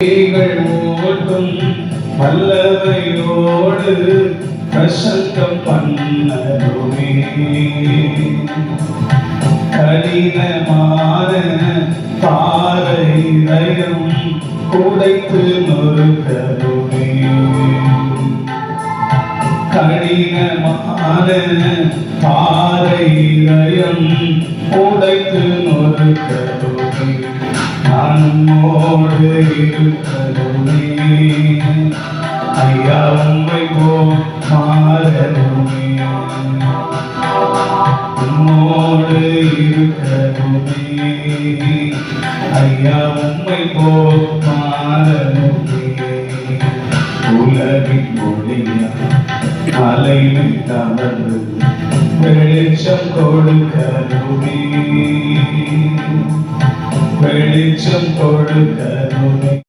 ஓட்டும் வல்லவையோடு பிரசங்கம் பண்ணருமே. கடினமான பாறையும் குடைத்து நொறுக்கருமே. கடினமான பாறையும் குடைத்து நொறுக்கருமே. நம்மோடு இருக்கருமே. ஐயா உம்மை போல் மாறருமே. உம்மோடு இருக்கருமே. ஐயா உம்மை போல் மாறருமே. உலகின் ஒளியா அலைவில் தவறு வெளிச்சம் கொடுக்கருமே. வெளிச்சம் கொடுக்கருமே.